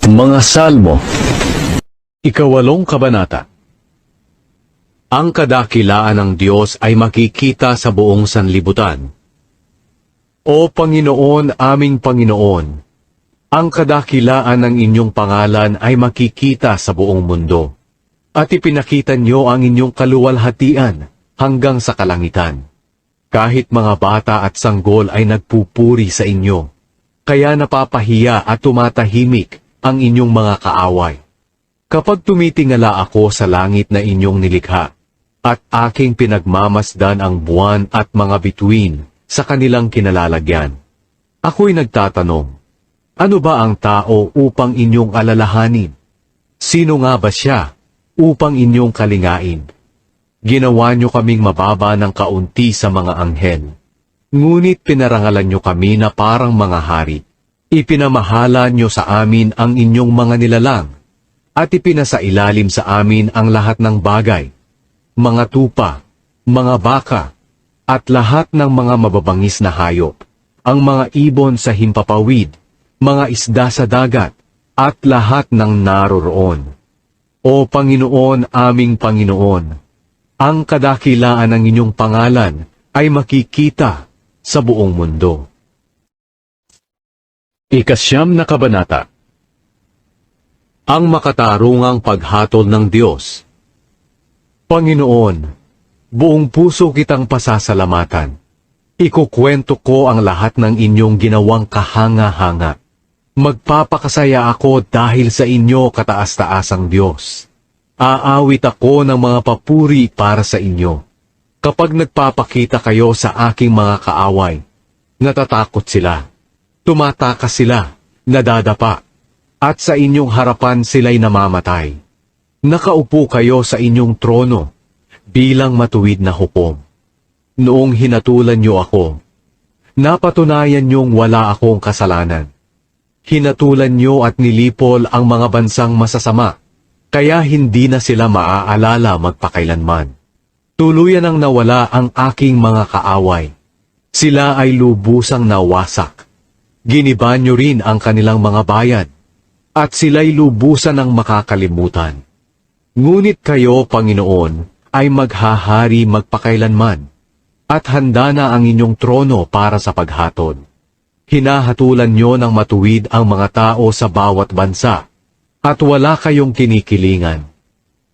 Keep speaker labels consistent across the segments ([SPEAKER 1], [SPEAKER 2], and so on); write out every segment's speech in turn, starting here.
[SPEAKER 1] Mga Salmo, Ikawalong Kabanata. Ang kadakilaan ng Diyos ay makikita sa buong sanlibutan. O Panginoon, aming Panginoon, ang kadakilaan ng inyong pangalan ay makikita sa buong mundo, at ipinakita niyo ang inyong kaluwalhatian hanggang sa kalangitan. Kahit mga bata at sanggol ay nagpupuri sa inyo, kaya napapahiya at tumatahimik ang inyong mga kaaway. Kapag tumitingala ako sa langit na inyong nilikha, at aking pinagmamasdan ang buwan at mga bituin sa kanilang kinalalagyan, ako'y nagtatanong, ano ba ang tao upang inyong alalahanin? Sino nga ba siya upang inyong kalingain? Ginawa niyo kaming mababa ng kaunti sa mga anghel, ngunit pinarangalan niyo kami na parang mga hari. Ipinamahala niyo sa amin ang inyong mga nilalang, at ipinasailalim sa amin ang lahat ng bagay, mga tupa, mga baka, at lahat ng mga mababangis na hayop, ang mga ibon sa himpapawid, mga isda sa dagat, at lahat ng naroroon. O Panginoon, aming Panginoon, ang kadakilaan ng inyong pangalan ay makikita sa buong mundo. Ikasyam na Kabanata. Ang makatarungang paghatol ng Diyos. Panginoon, buong puso kitang pasasalamatan. Ikukwento ko ang lahat ng inyong ginawang kahanga-hanga. Magpapakasaya ako dahil sa inyo, kataas-taasang Diyos. Aawit ako ng mga papuri para sa inyo. Kapag nagpapakita kayo sa aking mga kaaway, natatakot sila. Tumatakas sila, nadadapa, at sa inyong harapan sila'y namamatay. Nakaupo kayo sa inyong trono, bilang matuwid na hukom. Noong hinatulan niyo ako, napatunayan niyong wala akong kasalanan. Hinatulan niyo at nilipol ang mga bansang masasama, kaya hindi na sila maaalala magpakailanman. Tuluyan ang nawala ang aking mga kaaway. Sila ay lubusang nawasak. Giniba niyo rin ang kanilang mga bayan, at sila'y lubusan ng makakalimutan. Ngunit kayo, Panginoon, ay maghahari magpakailanman, at handa na ang inyong trono para sa paghatol. Hinahatulan niyo ng matuwid ang mga tao sa bawat bansa, at wala kayong kinikilingan.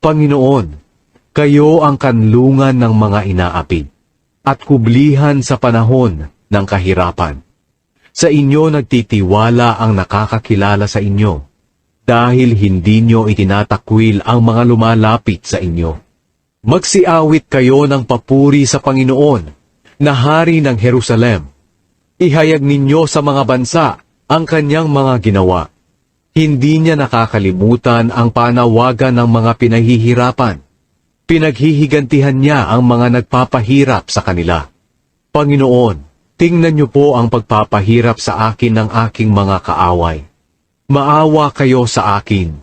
[SPEAKER 1] Panginoon, kayo ang kanlungan ng mga inaapid, at kublihan sa panahon ng kahirapan. Sa inyo nagtitiwala ang nakakakilala sa inyo, dahil hindi nyo itinatakwil ang mga lumalapit sa inyo. Magsiawit kayo ng papuri sa Panginoon, na Hari ng Jerusalem. Ihayag ninyo sa mga bansa ang kanyang mga ginawa. Hindi niya nakakalimutan ang panawagan ng mga pinahihirapan. Pinaghihigantihan niya ang mga nagpapahirap sa kanila. Panginoon, tingnan niyo po ang pagpapahirap sa akin ng aking mga kaaway. Maawa kayo sa akin,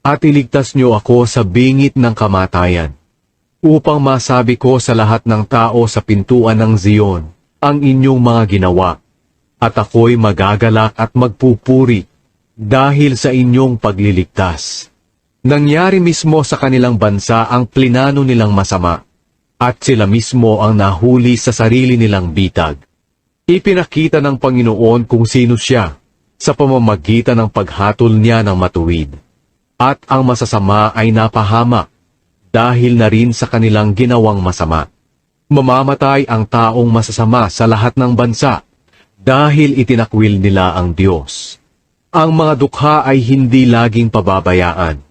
[SPEAKER 1] at iligtas niyo ako sa bingit ng kamatayan, upang masabi ko sa lahat ng tao sa pintuan ng Zion ang inyong mga ginawa, at ako'y magagalak at magpupuri dahil sa inyong pagliligtas. Nangyari mismo sa kanilang bansa ang plinano nilang masama, at sila mismo ang nahuli sa sarili nilang bitag. Ipinakita ng Panginoon kung sino siya sa pamamagitan ng paghatol niya ng matuwid. At ang masasama ay napahamak dahil na rin sa kanilang ginawang masama. Mamamatay ang taong masasama sa lahat ng bansa dahil itinakwil nila ang Diyos. Ang mga dukha ay hindi laging pababayaan,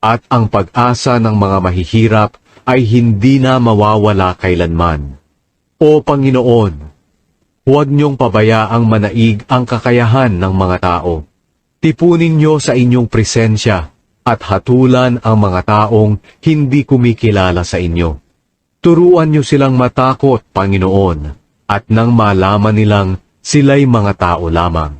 [SPEAKER 1] at ang pag-asa ng mga mahihirap ay hindi na mawawala kailanman. O Panginoon, huwag niyong pabayaang manaig ang kakayahan ng mga tao. Tipunin niyo sa inyong presensya at hatulan ang mga taong hindi kumikilala sa inyo. Turuan niyo silang matakot, Panginoon, at nang malaman nilang sila'y mga tao lamang.